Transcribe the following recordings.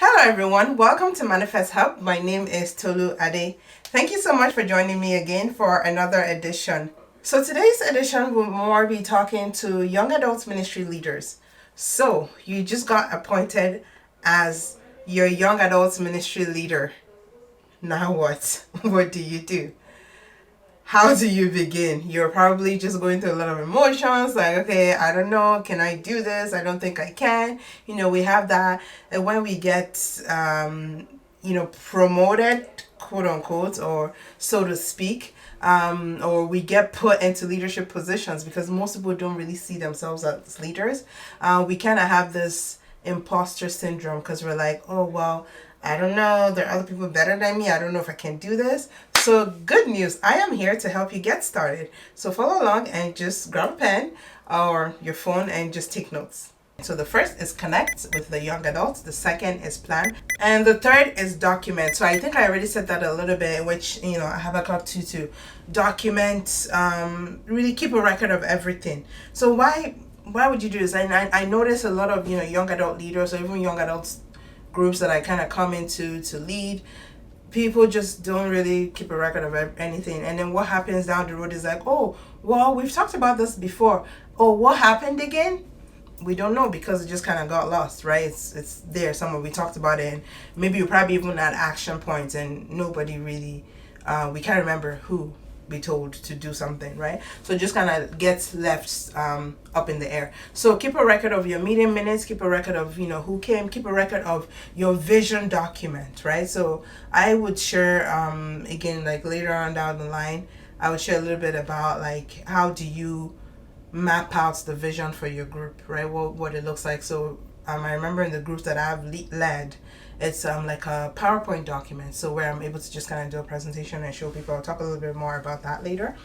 Hello everyone, welcome to Manifest Hub. My name is Tolu Ade. Thank you so much for joining me again for another edition. So today's edition will more be talking to young adult ministry leaders. So you just got appointed as your young adult ministry leader. Now what? What do you do? How do you begin? You're probably just going through a lot of emotions, like, okay, I don't know, can I do this? I don't think I can. We have that. And when we get, promoted, quote unquote, or so to speak, or we get put into leadership positions, because most people don't really see themselves as leaders, we kind of have this imposter syndrome, because we're like, oh, well, I don't know, there are other people better than me. I don't know if I can do this. So good news, I am here to help you get started. So follow along and just grab a pen or your phone and just take notes. So the first is connect with the young adults. The second is plan. And the third is document. So I think I already said that a little bit, which, I have a clock to document, really keep a record of everything. So why would you do this? And I notice a lot of, young adult leaders or even young adults groups that I kind of come into to lead, people just don't really keep a record of anything. And then what happens down the road is like, oh, well, we've talked about this before. Oh, what happened again? We don't know, because it just kind of got lost, right? It's there somewhere. We talked about it, and maybe you probably even at action points, and nobody really, we can't remember who be told to do something, right? So it just kind of gets left up in the air. So keep a record of your meeting minutes, keep a record of who came, keep a record of your vision document, right? So I would share again, like later on down the line, I would share a little bit about like how do you map out the vision for your group, right? What it looks like. So I remember in the groups that I've led, it's like a PowerPoint document, so where I'm able to just kind of do a presentation and show people. I'll talk a little bit more about that later.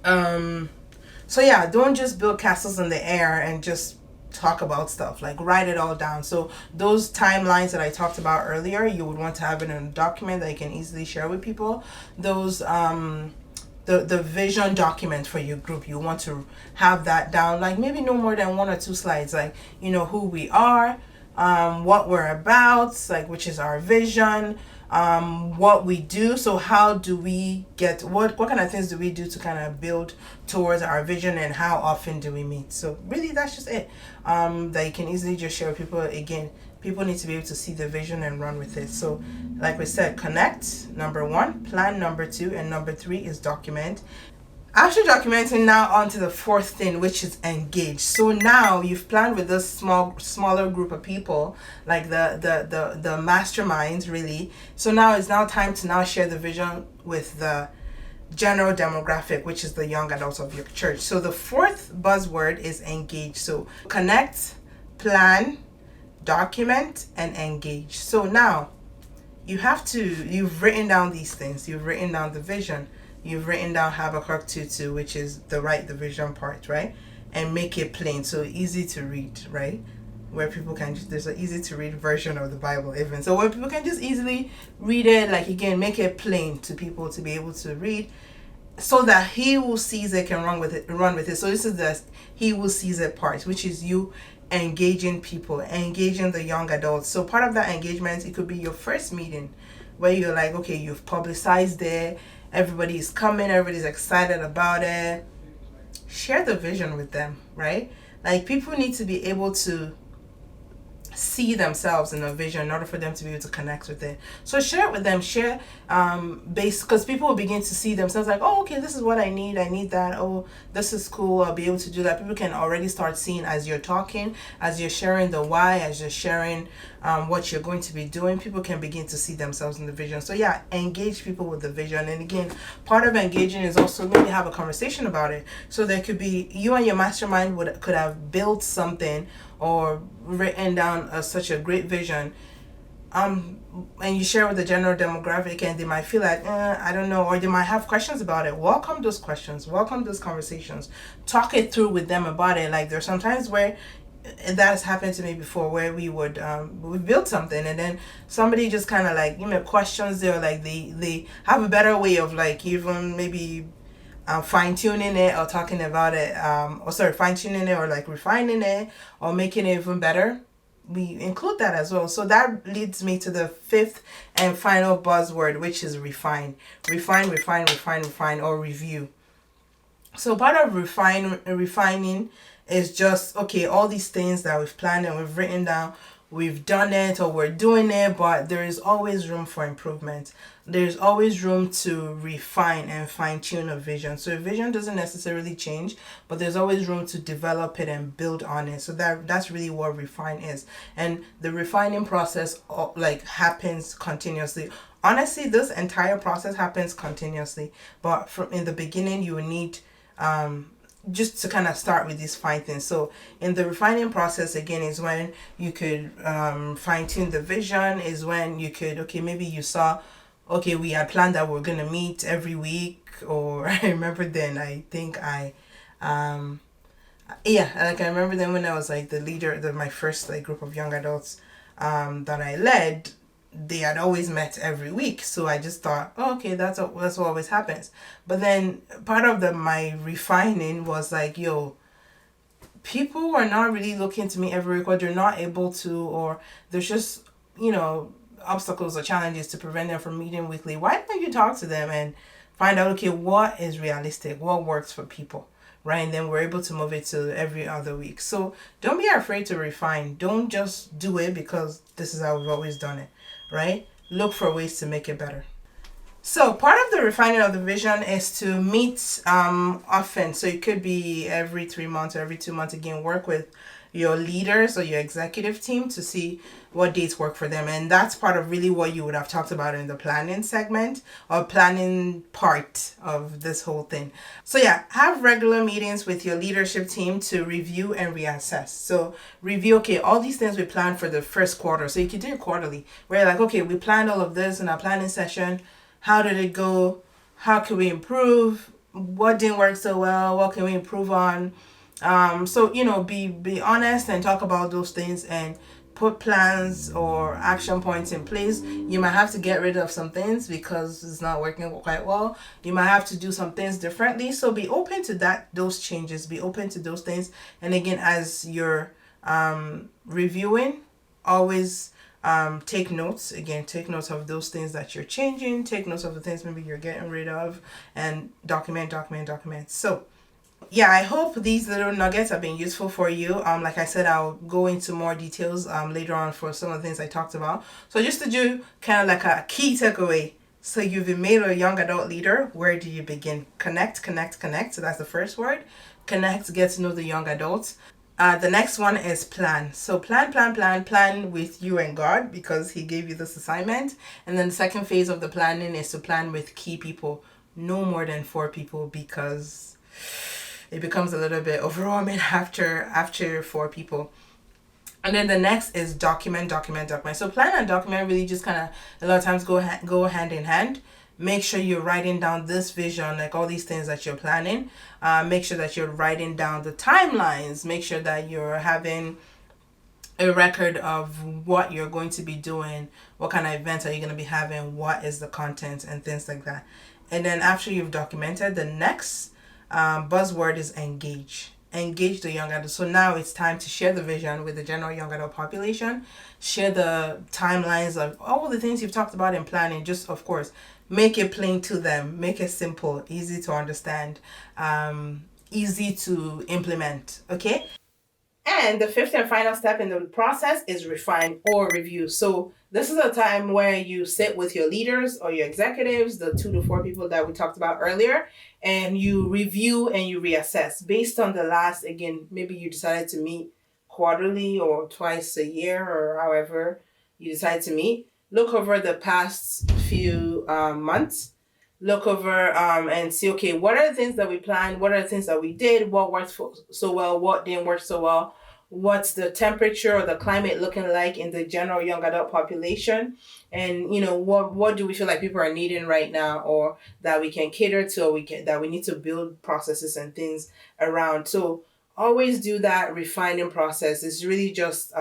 So yeah, don't just build castles in the air and just talk about stuff. Like write it all down. So those timelines that I talked about earlier, you would want to have it in a document that you can easily share with people. Those the vision document for your group, you want to have that down, like maybe no more than 1 or 2 slides, like who we are, what we're about, like which is our vision, what we do. So how do we get, what kind of things do we do to kind of build towards our vision, and how often do we meet? So really that's just it, that you can easily just share with people. Again, people need to be able to see the vision and run with it. So like we said, connect, number 1, plan, number 2, and number 3 is document. After documenting, now on to the fourth thing, which is engage. So now you've planned with this smaller group of people, like the masterminds, really. So now it's now time to now share the vision with the general demographic, which is the young adults of your church. So the fourth buzzword is engage. So connect, plan, document, and engage. So now you've written down these things. You've written down the vision. You've written down Habakkuk 2:2, which is the vision part, right? And make it plain, so easy to read, right? Where people can there's an easy to read version of the Bible even. So where people can just easily read it, like again, make it plain to people to be able to read, so that he who sees it can run with it. So this is the he who sees it part, which is you engaging people, engaging the young adults. So part of that engagement, it could be your first meeting where you're like, okay, you've publicized it, everybody's coming, everybody's excited about it. Share the vision with them, right? Like people need to be able to see themselves in a vision in order for them to be able to connect with it. So share it with them, share because people will begin to see themselves like, oh, okay, this is what I need that. Oh, this is cool, I'll be able to do that. People can already start seeing as you're talking, as you're sharing the why, as you're sharing what you're going to be doing. People can begin to see themselves in the vision. So yeah, engage people with the vision. And again, part of engaging is also maybe have a conversation about it. So there could be you and your mastermind could have built something or written down such a great vision, and you share with the general demographic, and they might feel like I don't know, or they might have questions about it. Welcome those questions, welcome those conversations, talk it through with them about it. Like there's sometimes where that has happened to me before, where we built something, and then somebody just kind of like questions there, like they have a better way of like even maybe fine-tuning it or talking about it, fine-tuning it or like refining it or making it even better. we include that as well. So that leads me to the fifth and final buzzword, which is refine. Refine, or review. So part of refining is just, okay, all these things that we've planned and we've written down, we've done it or we're doing it, but there is always room for improvement. There's always room to refine and fine tune a vision. So a vision doesn't necessarily change, but there's always room to develop it and build on it. So that's really what refine is. And the refining process like happens continuously. Honestly, this entire process happens continuously, but from in the beginning you will need just to kind of start with these fine things. So in the refining process, again, is when you could fine tune the vision, is when you could, okay, maybe you saw, okay, we had planned that we're going to meet every week, or I remember then, I think yeah, like I remember then when I was like the leader, my first like group of young adults that I led, they had always met every week. So I just thought, oh, okay, that's what always happens. But then part of my refining was like, yo, people are not really looking to me every week, or they're not able to, or there's just, obstacles or challenges to prevent them from meeting weekly. Why don't you talk to them and find out, okay, what is realistic, what works for people, right? And then we're able to move it to every other week. So don't be afraid to refine. Don't just do it because this is how we've always done it, right? Look for ways to make it better. So part of the refining of the vision is to meet often. So it could be every 3 months or every 2 months. Again, work with your leaders or your executive team to see what dates work for them. And that's part of really what you would have talked about in the planning segment or planning part of this whole thing. So yeah, have regular meetings with your leadership team to review and reassess. So review, okay, all these things we planned for the first quarter. So you could do it quarterly, where you're like, okay, we planned all of this in our planning session. How did it go? How can we improve? What didn't work so well? What can we improve on? So be honest and talk about those things and put plans or action points in place. You might have to get rid of some things because it's not working quite well. You might have to do some things differently. So be open to those changes. Be open to those things. And again, as you're reviewing, always take notes. Again, take notes of those things that you're changing. Take notes of the things maybe you're getting rid of, and document. So yeah, I hope these little nuggets have been useful for you. Like I said, I'll go into more details later on for some of the things I talked about. So just to do kind of like a key takeaway. So you've been made a young adult leader. Where do you begin? Connect. So that's the first word. Connect, get to know the young adults. The next one is plan. So plan with you and God, because he gave you this assignment. And then the second phase of the planning is to plan with key people. No more than 4 people, because it becomes a little bit overwhelming after 4 people. And then the next is document. So plan and document really just kind of a lot of times go hand in hand. Make sure you're writing down this vision, like all these things that you're planning. Make sure that you're writing down the timelines. Make sure that you're having a record of what you're going to be doing, what kind of events are you going to be having, what is the content, and things like that. And then after you've documented, the next buzzword is engage. Engage the young adult. So now it's time to share the vision with the general young adult population. Share the timelines of all the things you've talked about in planning. Just, of course, make it plain to them. Make it simple, easy to understand, easy to implement. Okay? And the fifth and final step in the process is refine or review. So this is a time where you sit with your leaders or your executives, the 2 to 4 people that we talked about earlier, and you review and you reassess based on the last, again, maybe you decided to meet quarterly or twice a year or however you decide to meet. Look over the past few months. Look over and see, okay, what are the things that we planned? What are the things that we did? What worked so well? What didn't work so well? What's the temperature or the climate looking like in the general young adult population? And what do we feel like people are needing right now, or that we can cater to, or that we need to build processes and things around. So always do that refining process. It's really just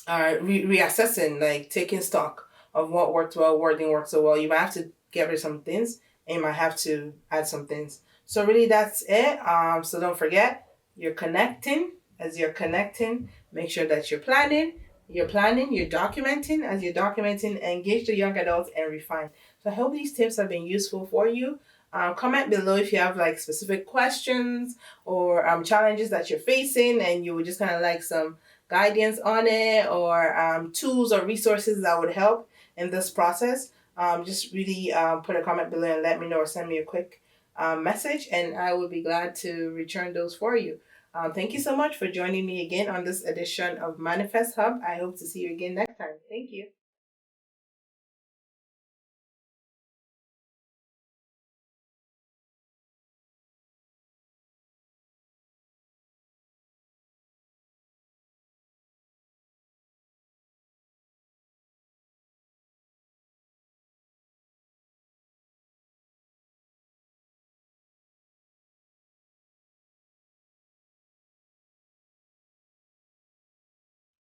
reassessing, like taking stock of what worked well, what didn't work so well. You might have to get rid of some things, and you might have to add some things. So really that's it. So don't forget, you're connecting. As you're connecting, Make sure that you're planning, you're documenting. As you're documenting, engage the young adults and refine. So I hope these tips have been useful for you. Comment below if you have like specific questions or challenges that you're facing and you would just kind of like some guidance on it, or tools or resources that would help in this process. Just really put a comment below and let me know, or send me a quick message, and I will be glad to return those for you. Thank you so much for joining me again on this edition of Manifest Hub. I hope to see you again next time. Thank you.